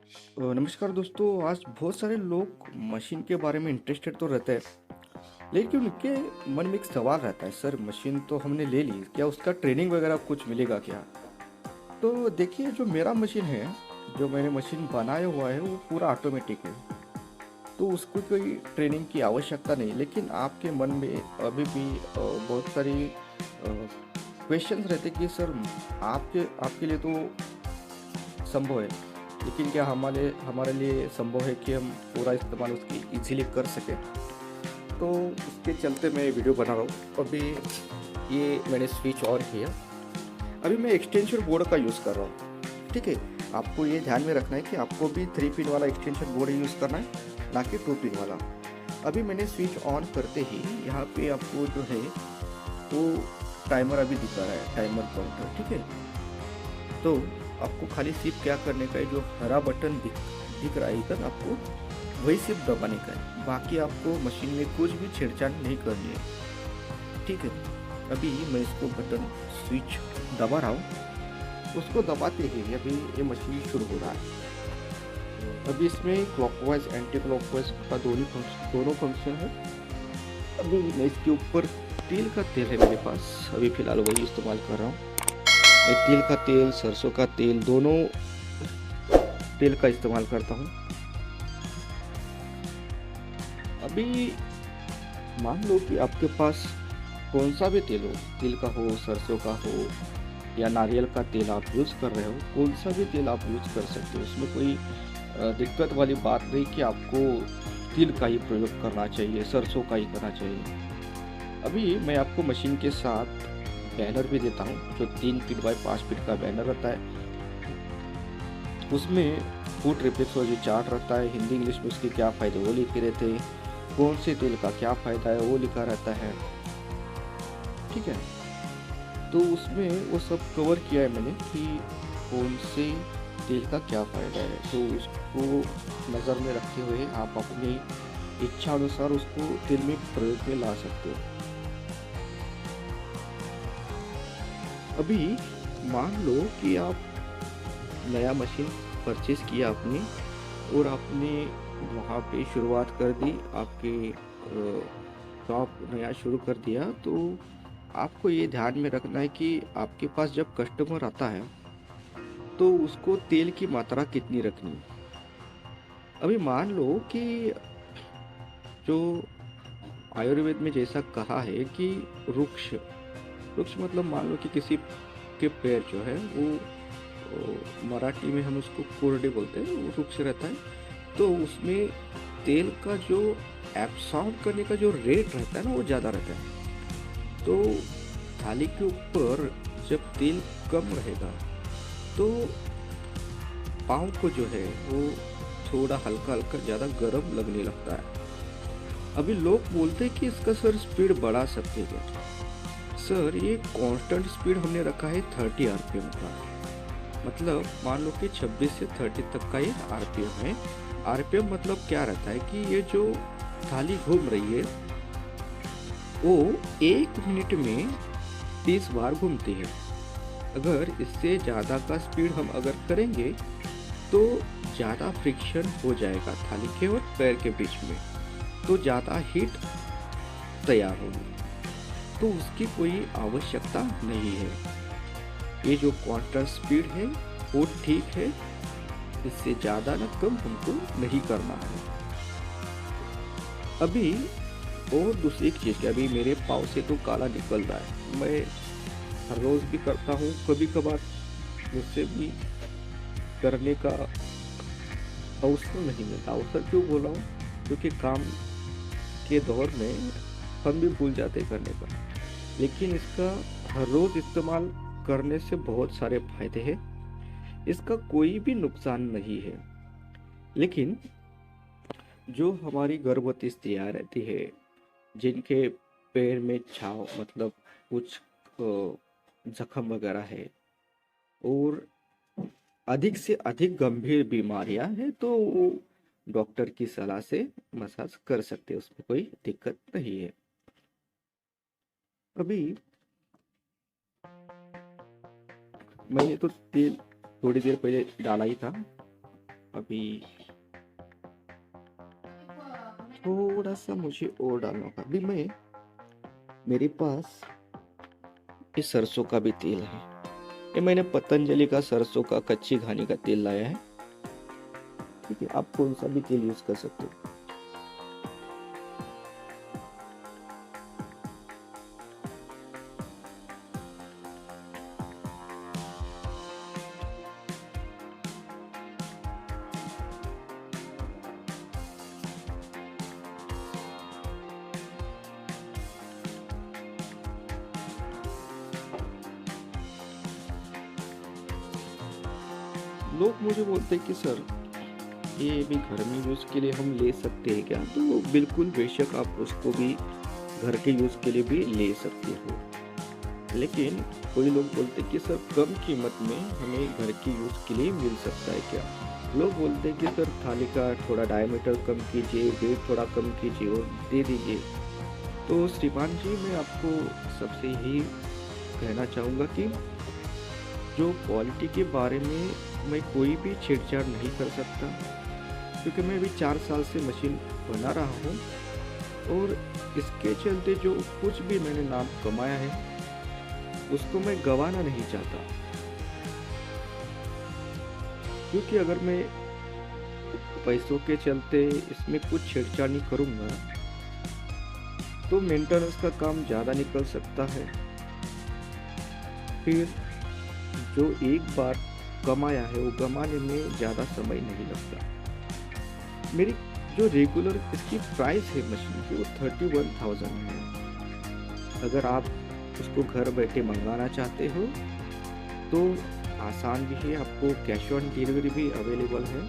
नमस्कार दोस्तों। आज बहुत सारे लोग मशीन के बारे में इंटरेस्टेड तो रहते हैं, लेकिन उनके मन में एक सवाल रहता है, सर मशीन तो हमने ले ली, क्या उसका ट्रेनिंग वगैरह कुछ मिलेगा क्या? तो देखिए, जो मेरा मशीन है, जो मैंने मशीन बनाया हुआ है, वो पूरा ऑटोमेटिक है। तो उसको कोई ट्रेनिंग की आवश्यकता नहीं। लेकिन आपके मन में अभी भी बहुत सारी क्वेश्चंस रहते कि सर आपके आपके लिए तो संभव है, लेकिन क्या हमारे हमारे लिए संभव है कि हम पूरा इस्तेमाल उसकी इजीली कर सकें? तो उसके चलते मैं वीडियो बना रहा हूँ। अभी ये मैंने स्विच ऑन किया। अभी मैं एक्सटेंशन बोर्ड का यूज़ कर रहा हूँ। ठीक है, आपको ये ध्यान में रखना है कि आपको भी 3 पिन वाला एक्सटेंशन बोर्ड यूज़ करना है, ना कि 2 पिन वाला। अभी मैंने स्विच ऑन करते ही यहाँ पे आपको जो है वो टाइमर अभी दिखा रहा है, टाइमर काउंटर। ठीक है, तो आपको खाली सिर्फ क्या करने का है, जो हरा बटन दिख रहा है इधर, आपको वही सिर्फ दबाने का है। बाकी आपको मशीन में कुछ भी छेड़छाड़ नहीं करनी है। ठीक है, अभी मैं इसको बटन स्विच दबा रहा हूँ। उसको दबाते ही अभी ये मशीन शुरू हो रहा है। अभी इसमें क्लॉकवाइज एंटी क्लॉकवाइज का दोनों फंक्शन है। अभी मैं इसके ऊपर तिल का तेल है मेरे पास, अभी फिलहाल वही इस्तेमाल कर रहा हूँ। मैं तिल का तेल, सरसों का तेल, दोनों तेल का इस्तेमाल करता हूँ। अभी मान लो कि आपके पास कौन सा भी तेल हो, तिल का हो, सरसों का हो, या नारियल का तेल आप यूज़ कर रहे हो, कौन सा भी तेल आप यूज़ कर सकते हो। उसमें कोई दिक्कत वाली बात नहीं कि आपको तिल का ही प्रयोग करना चाहिए, सरसों का ही करना चाहिए। अभी मैं आपको मशीन के साथ बैनर भी देता हूँ, जो 3 फीट बाय 5 फीट का बैनर रहता है। उसमें फूड रिफ्लेक्सोलॉजी चार्ट रहता है, हिंदी इंग्लिश में उसके क्या फ़ायदे वो लिखे रहते हैं, कौन से तेल का क्या फ़ायदा है वो लिखा रहता है। ठीक है, तो उसमें वो सब कवर किया है मैंने कि कौन से तेल का क्या फ़ायदा है। तो उसको नज़र में रखते हुए आप अपनी इच्छा अनुसार उसको तेल में प्रयोग में ला सकते हो। अभी मान लो कि आप नया मशीन परचेज़ किया आपने, और आपने वहाँ पे शुरुआत कर दी, आपके शॉप नया शुरू कर दिया। तो आपको ये ध्यान में रखना है कि आपके पास जब कस्टमर आता है, तो उसको तेल की मात्रा कितनी रखनी है। अभी मान लो कि जो आयुर्वेद में जैसा कहा है कि वृक्ष वृक्ष मतलब मान लो कि किसी के पैर जो है वो मराठी में हम उसको कोरडे बोलते हैं, वो वृक्ष रहता है। तो उसमें तेल का जो एब्सॉर्ब करने का जो रेट रहता है ना, वो ज़्यादा रहता है। तो थाली के ऊपर जब तेल कम रहेगा, तो पाँव को जो है वो थोड़ा हल्का हल्का ज़्यादा गर्म लगने लगता है। अभी लोग बोलते हैं कि इसका सर स्पीड बढ़ा सकते हैं क्या? सर ये कांस्टेंट स्पीड हमने रखा है 30 आरपीएम का। मतलब मान लो कि 26 से 30 तक का ये आरपीएम है। आरपीएम मतलब क्या रहता है कि ये जो थाली घूम रही है, वो 1 मिनट में 30 बार घूमती है। अगर इससे ज़्यादा का स्पीड हम अगर करेंगे, तो ज़्यादा फ्रिक्शन हो जाएगा थाली के और पैर के बीच में, तो ज़्यादा हीट तैयार होगी। तो उसकी कोई आवश्यकता नहीं है। ये जो क्वार्टर स्पीड है वो ठीक है, इससे ज़्यादा ना कम हमको नहीं करना है। अभी और दूसरी एक चीज़, अभी मेरे पाँव से तो काला निकल रहा है। मैं हर रोज़ भी करता हूँ, कभी कभार मुझसे भी करने का अवसर नहीं मिलता। अवसर क्यों बोल रहा हूँ, क्योंकि काम के दौर में हम भी भूल जाते करने का। लेकिन इसका हर रोज़ इस्तेमाल करने से बहुत सारे फायदे हैं, इसका कोई भी नुकसान नहीं है। लेकिन जो हमारी गर्भवती स्त्रियाँ रहती है, जिनके पैर में छाव मतलब कुछ जख्म वगैरह है, और अधिक से अधिक गंभीर बीमारियां हैं, तो वो डॉक्टर की सलाह से मसाज कर सकते हैं, उसमें कोई दिक्कत नहीं है। अभी मैंने तो तेल थोड़ी देर पहले डाला ही था। अभी थोड़ा सा मुझे और डालना होगा। अभी मैं मेरे पास ये सरसों का भी तेल है। ये मैंने पतंजलि का सरसों का कच्ची घानी का तेल लाया है। ठीक है, आप कौन सा भी तेल यूज कर सकते हो। लोग मुझे बोलते हैं कि सर ये भी घर में यूज के लिए हम ले सकते हैं क्या, तो बिल्कुल बेशक आप उसको भी घर के यूज के लिए भी ले सकते हो। लेकिन कोई लोग बोलते हैं कि सर कम कीमत में हमें घर की यूज के लिए मिल सकता है क्या। लोग बोलते हैं कि सर थाली का थोड़ा डायमीटर कम कीजिए, वेट थोड़ा कम कीजिए और दे दीजिए। तो श्रीमान जी, मैं आपको सबसे यही कहना चाहूँगा कि जो क्वालिटी के बारे में मैं कोई भी छेड़छाड़ नहीं कर सकता, क्योंकि मैं अभी 4 साल से मशीन बना रहा हूँ और इसके चलते जो कुछ भी मैंने नाम कमाया है उसको मैं गंवाना नहीं चाहता। क्योंकि अगर मैं पैसों के चलते इसमें कुछ छेड़छाड़ नहीं करूँगा तो मेंटेनेंस का काम ज़्यादा निकल सकता है। फिर जो एक बार कमाया है वो गंवाने में ज़्यादा समय नहीं लगता। मेरी जो रेगुलर इसकी प्राइस है मशीन की वो 31,000 है। अगर आप उसको घर बैठे मंगाना चाहते हो तो आसान भी है, आपको कैश ऑन डिलीवरी भी अवेलेबल है।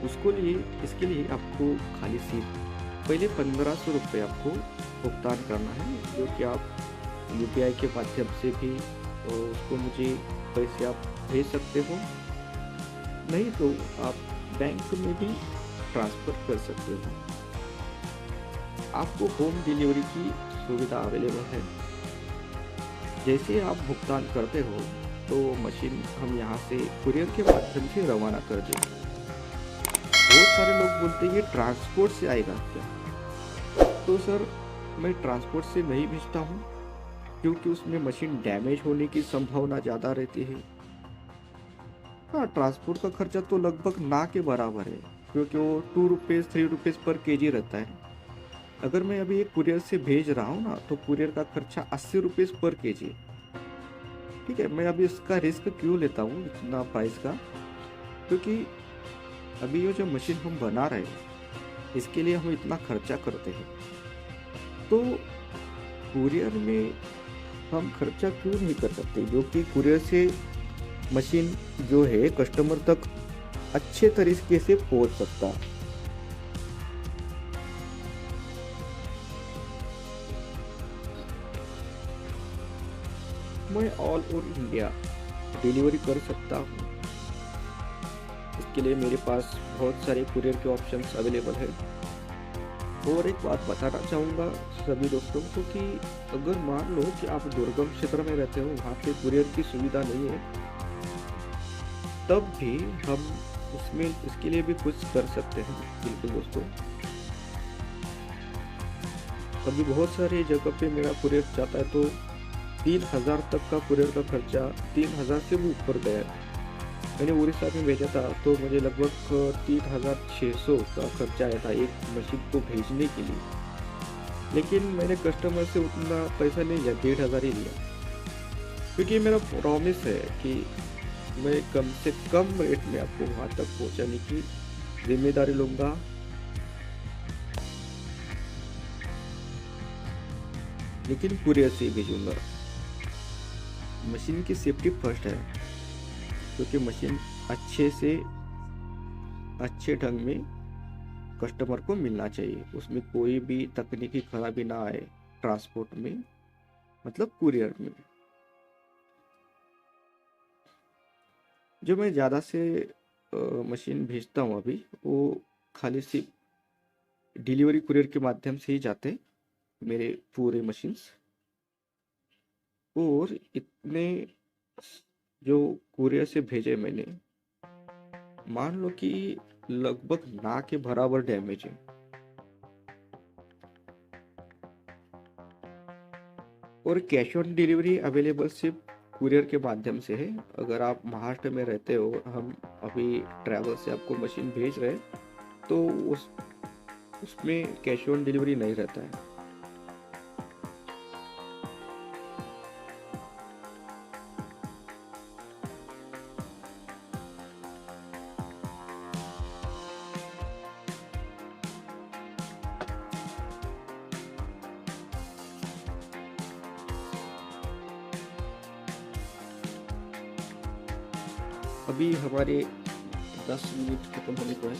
उसको लिए इसके लिए आपको खाली सिर्फ पहले 1500 रुपये आपको भुगतान करना है, जो कि आप यूपीआई के माध्यम से भी तो उसको मुझे पैसे आप भेज सकते हो, नहीं तो आप बैंक में भी ट्रांसफ़र कर सकते हो। आपको होम डिलीवरी की सुविधा अवेलेबल है। जैसे आप भुगतान करते हो तो मशीन हम यहाँ से कुरियर के माध्यम से रवाना कर देंगे। बहुत सारे लोग बोलते हैं ये ट्रांसपोर्ट से आएगा क्या, तो सर मैं ट्रांसपोर्ट से नहीं भेजता हूँ, क्योंकि उसमें मशीन डैमेज होने की संभावना ज़्यादा रहती है। हाँ, ट्रांसपोर्ट का खर्चा तो लगभग ना के बराबर है, क्योंकि वो 2 रुपीज़ 3 रुपीज़ पर केजी रहता है। अगर मैं अभी एक कुरियर से भेज रहा हूँ ना, तो कुरियर का खर्चा 80 रुपीज़ पर केजी। ठीक है, मैं अभी इसका रिस्क क्यों लेता हूँ इतना प्राइस का, क्योंकि अभी ये जो मशीन हम बना रहे हैं इसके लिए हम इतना खर्चा करते हैं, तो कुरियर में हम खर्चा क्यों नहीं कर सकते, जो कि कुरियर से मशीन जो है कस्टमर तक अच्छे तरीके से पहुंच सकता। मैं ऑल ओवर इंडिया डिलीवरी कर सकता हूँ। इसके लिए मेरे पास बहुत सारे कुरियर के ऑप्शंस अवेलेबल है। और एक बात बताना चाहूँगा सभी दोस्तों को कि अगर मान लो कि आप दुर्गम क्षेत्र में रहते हो, वहाँ पे कुरियर की सुविधा नहीं है, तब भी हम उसमें इसके लिए भी कुछ कर सकते हैं। बिल्कुल दोस्तों, अभी बहुत सारी जगह पे मेरा कुरियर जाता है तो 3,000 तक का कुरियर का खर्चा 3,000 से भी ऊपर गया है। मैंने उड़ीसा में भेजा था तो मुझे लगभग 3,600 का खर्चा आया था एक मशीन को भेजने के लिए। लेकिन मैंने कस्टमर से उतना पैसा नहीं लिया, 1,500 ही लिया, क्योंकि मेरा प्रॉमिस है कि मैं कम से कम रेट में आपको वहाँ तक पहुँचाने की जिम्मेदारी लूँगा। लेकिन कुरियर से ही भेजूँगा। मशीन की सेफ्टी फर्स्ट है, क्योंकि मशीन अच्छे ढंग में कस्टमर को मिलना चाहिए, उसमें कोई भी तकनीकी खराबी ना आए ट्रांसपोर्ट में, मतलब कुरियर में। जो मैं ज़्यादा से मशीन भेजता हूँ अभी, वो खाली सिर्फ डिलीवरी कुरियर के माध्यम से ही जाते हैं मेरे पूरे मशीन्स। और इतने जो कुरियर से भेजे मैंने, मान लो कि लगभग ना के बराबर डैमेज है, और कैश ऑन डिलीवरी अवेलेबल सिर्फ कुरियर के माध्यम से है। अगर आप महाराष्ट्र में रहते हो, हम अभी ट्रैवल से आपको मशीन भेज रहे हैं, तो उसमें कैश ऑन डिलीवरी नहीं रहता है। अभी हमारे 10 मिनट खत्म होने को है।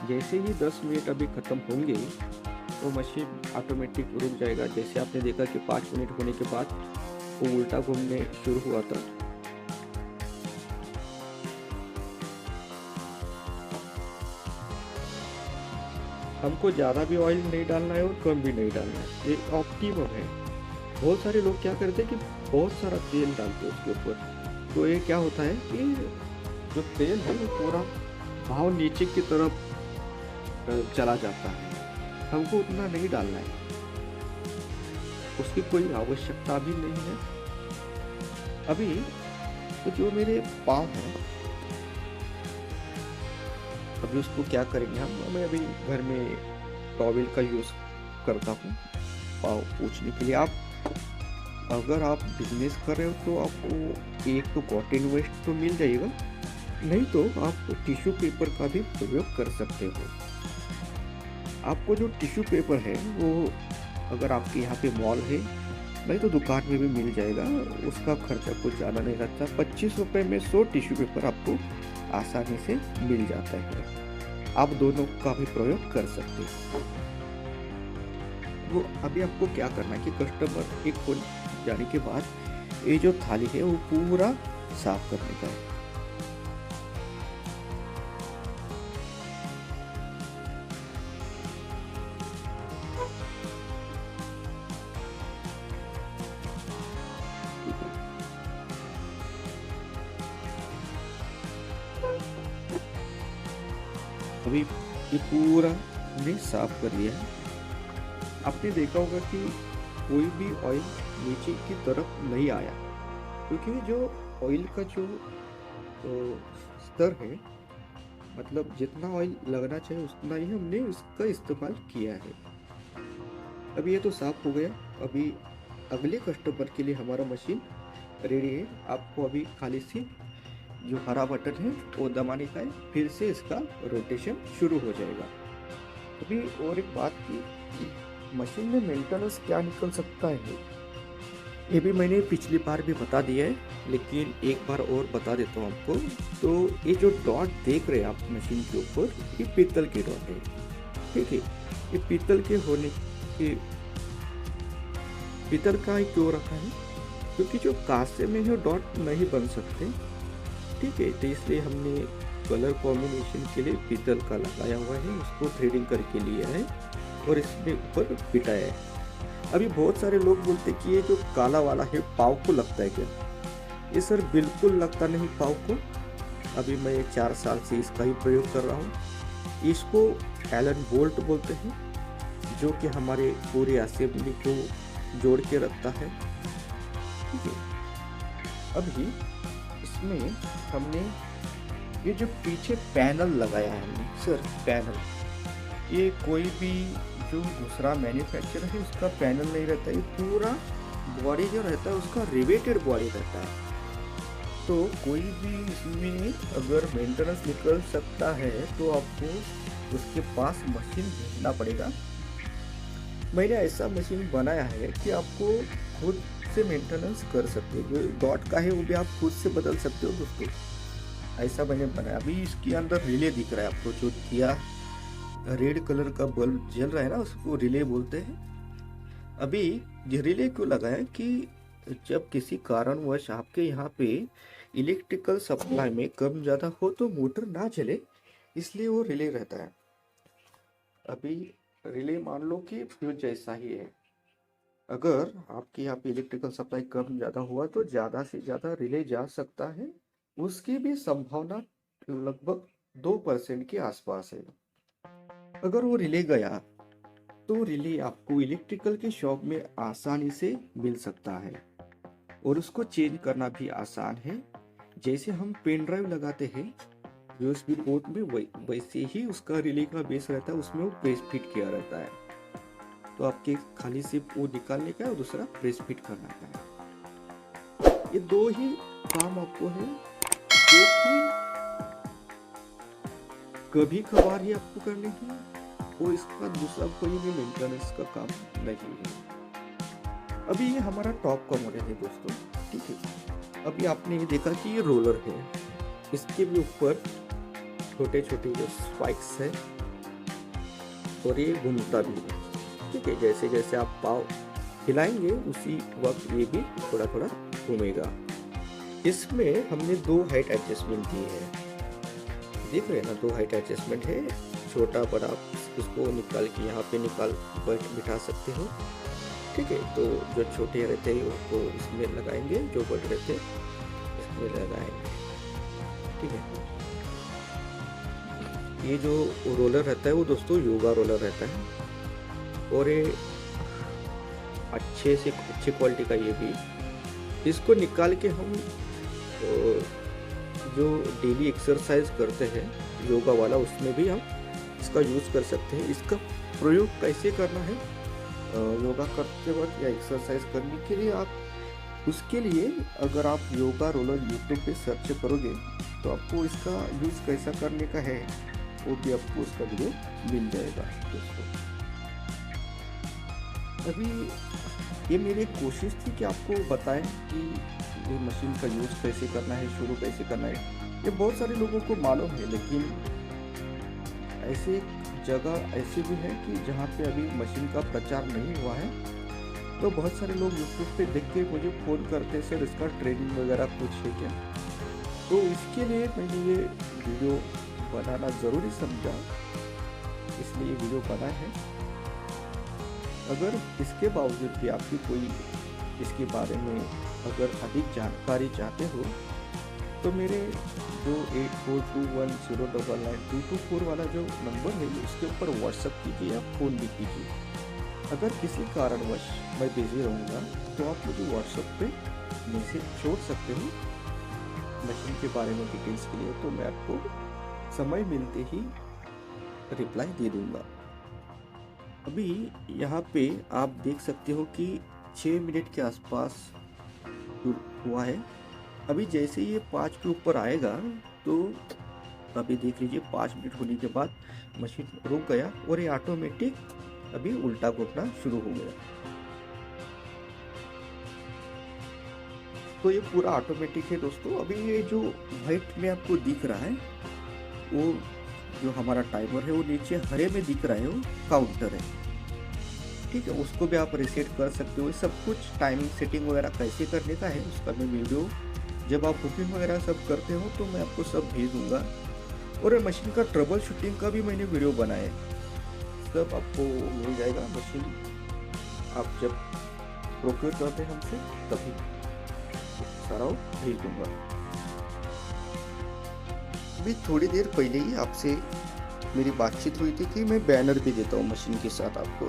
जैसे ही 10 मिनट अभी खत्म होंगे तो मशीन ऑटोमेटिक रुक जाएगा। जैसे आपने देखा कि 5 मिनट होने के बाद वो उल्टा घूमने शुरू हुआ था। हमको ज़्यादा भी ऑयल नहीं डालना है और कम भी नहीं डालना है, ये ऑप्टिमम है। बहुत सारे लोग क्या करते हैं कि बहुत सारा तेल डालते हैं उसके ऊपर, तो ये क्या होता है कि जो तेल है वो पूरा भाव नीचे की तरफ चला जाता है। हमको उतना नहीं डालना है, उसकी कोई आवश्यकता भी नहीं है। अभी तो जो मेरे पाँव हैं, अभी उसको क्या करेंगे हम, मैं अभी घर में टॉवेल का यूज़ करता हूँ पाँव पोंछने के लिए। अगर आप बिजनेस कर रहे हो तो आपको एक तो कॉटन वेस्ट तो मिल जाएगा, नहीं तो आप टिश्यू पेपर का भी प्रयोग कर सकते हो। आपको जो टिश्यू पेपर है वो अगर आपके यहाँ पे मॉल है, नहीं तो दुकान में भी मिल जाएगा, उसका खर्चा कुछ ज़्यादा नहीं लगता। 25 रुपये में 100 टिश्यू पेपर आपको आसानी से मिल जाता है। आप दोनों का भी प्रयोग कर सकते हो। वो अभी आपको क्या करना है कि कस्टमर एक हो जाने के बाद ये जो थाली है वो पूरा साफ करने का है। अभी ये पूरा हमने साफ कर लिया है। आपने देखा होगा कि कोई भी ऑयल नीचे की तरफ नहीं आया, क्योंकि जो ऑयल का जो स्तर है, मतलब जितना ऑयल लगना चाहिए उतना ही हमने इसका इस्तेमाल किया है। अभी ये तो साफ हो गया। अभी अगले कस्टमर के लिए हमारा मशीन रेडी है। आपको अभी खाली सी जो हरा बटन है वो दबाने का है, फिर से इसका रोटेशन शुरू हो जाएगा। अभी और एक बात की, मशीन में मेंटेनेंस क्या निकल सकता है, ये भी मैंने पिछली बार भी बता दिया है, लेकिन एक बार और बता देता हूँ आपको। तो ये जो डॉट देख रहे हैं आप मशीन के ऊपर, ये पीतल के डॉट है, ठीक है। ये पीतल के होने के, पीतल का ही क्यों रखा है, क्योंकि जो कांसे में जो डॉट नहीं बन सकते, ठीक है, तो इसलिए हमने कलर कॉम्बिनेशन के लिए पीतल का लगाया हुआ है, उसको थ्रेडिंग करके लिया है और इसमें ऊपर पिटाया है। अभी बहुत सारे लोग बोलते कि ये जो काला वाला है पाव को लगता है क्या? ये सर बिल्कुल लगता नहीं पाव को। अभी मैं 4 साल से इसका ही प्रयोग कर रहा हूँ। इसको एलन बोल्ट बोलते हैं, जो कि हमारे पूरे असेंबली को जोड़ के रखता है, ठीक है। अभी इसमें हमने ये जो पीछे पैनल लगाया है हमने, सर पैनल, ये कोई भी जो दूसरा मैन्युफैक्चरर है उसका पैनल नहीं रहता है। ये पूरा बॉडी जो रहता है उसका रिवेटेड बॉडी रहता है। तो कोई भी इसमें अगर मेंटेनेंस निकल सकता है तो आपको उसके पास मशीन भेजना पड़ेगा। मैंने ऐसा मशीन बनाया है कि आपको खुद से मेंटेनेंस कर सकते हो। डॉट का है वो भी आप खुद से बदल सकते हो दोस्तों, ऐसा मैंने बनाया। अभी इसके अंदर रिले दिख रहा है आपको, जो दिया रेड कलर का बल्ब जल रहा है ना, उसको रिले बोलते हैं। अभी ये रिले क्यों लगाया कि जब किसी कारणवश आपके यहाँ पे इलेक्ट्रिकल सप्लाई में कम ज़्यादा हो तो मोटर ना चले, इसलिए वो रिले रहता है। अभी रिले मान लो कि फ्यूज जैसा ही है। अगर आपके यहाँ पे इलेक्ट्रिकल सप्लाई कम ज़्यादा हुआ तो ज़्यादा से ज़्यादा रिले जा सकता है, उसकी भी संभावना लगभग 2% के आसपास है। अगर वो रिले गया तो रिले आपको इलेक्ट्रिकल के शॉप में आसानी से मिल सकता है और उसको चेंज करना भी आसान है। जैसे हम पेन ड्राइव लगाते हैं यूएसबी पोर्ट में, वैसे ही उसका रिले का बेस रहता है, उसमें वो प्रेस फिट किया रहता है। तो आपके खाली सिर्फ वो निकालने का है और दूसरा प्रेस फिट करना का है। ये दो ही काम आपको है जो कि कभी कभार ही आपको करने की, और इसका दूसरा कोई भी मेंटेनेंस का काम नहीं है। अभी ये हमारा टॉप का मॉडल है दोस्तों, ठीक है। अभी आपने ये देखा कि ये रोलर है, इसके भी ऊपर छोटे छोटे जो स्पाइक्स है और ये घूमता भी है, ठीक है। जैसे जैसे आप पाव हिलाएंगे उसी वक्त ये भी थोड़ा थोड़ा घूमेगा। इसमें हमने दो हाइट एडजस्टमेंट दी है, देख रहे हैं ना, दो हाइट एडजस्टमेंट है, छोटा बड़ा। इसको निकाल के यहाँ पे बिठा सकते हो, ठीक है। तो जो छोटे रहते हैं उसको इसमें लगाएंगे, जो बड़े रहते हैं इसमें लगाएंगे, ठीक है। ये जो रोलर रहता है वो दोस्तों योगा रोलर रहता है और ये अच्छी क्वालिटी का ये भी। इसको निकाल के हम जो डेली एक्सरसाइज करते हैं योगा वाला, उसमें भी हम इसका यूज़ कर सकते हैं। इसका प्रयोग कैसे करना है योगा करते वक्त या एक्सरसाइज करने के लिए, आप उसके लिए अगर आप योगा रोलर यूट्यूब पे सर्च करोगे तो आपको इसका यूज़ कैसा करने का है वो भी आपको उसका वीडियो मिल जाएगा दोस्तों। अभी ये मेरी कोशिश थी कि आपको बताएं कि ये मशीन का यूज़ कैसे करना है, शुरू कैसे करना है। ये बहुत सारे लोगों को मालूम है, लेकिन ऐसे जगह ऐसी भी है कि जहाँ पे अभी मशीन का प्रचार नहीं हुआ है। तो बहुत सारे लोग यूट्यूब पे देख के मुझे फ़ोन करते हैं, सर इसका ट्रेनिंग वगैरह कुछ है क्या। तो इसके लिए मैंने ये वीडियो बनाना ज़रूरी समझा, इसलिए ये वीडियो बना है। अगर इसके बावजूद भी आपकी कोई इसके बारे में अगर अधिक जानकारी चाहते हो तो मेरे जो 8421099224 वाला जो नंबर है उसके ऊपर व्हाट्सएप कीजिए या फ़ोन भी कीजिए। अगर किसी कारणवश मैं बिज़ी रहूँगा तो आप मुझे व्हाट्सएप पे मैसेज छोड़ सकते हो मशीन के बारे में डिटेल्स के लिए, तो मैं आपको समय मिलते ही रिप्लाई दे दूँगा। अभी यहाँ पे आप देख सकते हो कि 6 मिनट के आसपास हुआ है। अभी जैसे ये 5 के ऊपर आएगा तो अभी देख लीजिए 5 मिनट होने के बाद मशीन रुक गया और ये ऑटोमेटिक अभी उल्टा घूमना शुरू हो गया। तो ये पूरा ऑटोमेटिक है दोस्तों। अभी ये जो व्हाइट में आपको दिख रहा है वो जो हमारा टाइमर है वो नीचे हरे में दिख रहा है, वो काउंटर है, ठीक है। उसको भी आप रिसेट कर सकते हो। सब कुछ टाइमिंग सेटिंग वगैरह कैसे करने का है उसका मैं वीडियो जब आप बुकिंग वगैरह सब करते हो तो मैं आपको सब भेज दूंगा। और मशीन का ट्रबल शूटिंग का भी मैंने वीडियो बनाया है, सब आपको मिल जाएगा। मशीन आप जब प्रोक्योर करते हैं हमसे तभी सारा भेज दूंगा। अभी थोड़ी देर पहले ही आपसे मेरी बातचीत हुई थी कि मैं बैनर भी देता हूँ मशीन के साथ आपको।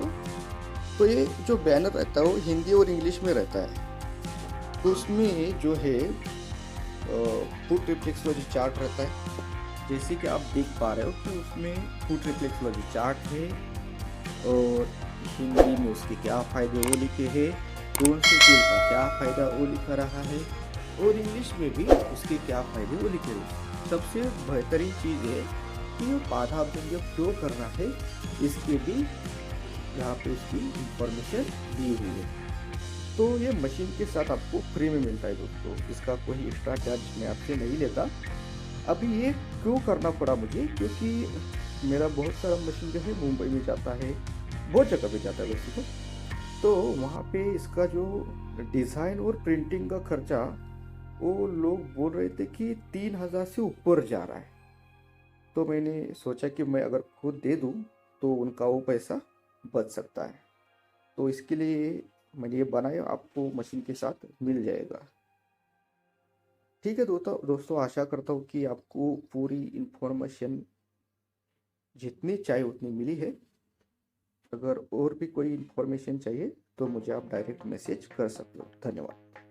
तो ये जो बैनर रहता है वो हिंदी और इंग्लिश में रहता है। तो उसमें जो है फूड रिफ्लेक्सोलॉजी चार्ट रहता है, जैसे कि आप देख पा रहे हो कि उसमें फूड रिफ्लेक्सोलॉजी चार्ट है और हिंदी में उसके क्या फ़ायदे वो लिखे हैं, कौन से तेल का क्या फ़ायदा वो लिखा रहा है, और इंग्लिश में भी उसके क्या फ़ायदे वो लिखे हैं। सबसे बेहतरीन चीज़ है कि ये पाधा आपने जो फ्लो करना है इसके भी यहाँ पे उसकी इंफॉर्मेशन दी हुई है। तो ये मशीन के साथ आपको फ्री में मिलता है दोस्तों, इसका कोई एक्स्ट्रा चार्ज मैं आपसे नहीं लेता। अभी ये क्यों करना पड़ा मुझे, क्योंकि मेरा बहुत सारा मशीन जो है मुंबई में जाता है, बहुत जगह पे जाता है वैसे तो वहाँ पे इसका जो डिज़ाइन और प्रिंटिंग का खर्चा वो लोग बोल रहे थे कि 3,000 से ऊपर जा रहा है। तो मैंने सोचा कि मैं अगर खुद दे दूँ तो उनका वो पैसा बच सकता है। तो इसके लिए मैंने ये बनाया, आपको मशीन के साथ मिल जाएगा। ठीक है दोस्तों दोस्तों, आशा करता हूँ कि आपको पूरी इन्फॉर्मेशन जितनी चाहिए उतनी मिली है। अगर और भी कोई इन्फॉर्मेशन चाहिए तो मुझे आप डायरेक्ट मैसेज कर सकते हो। धन्यवाद।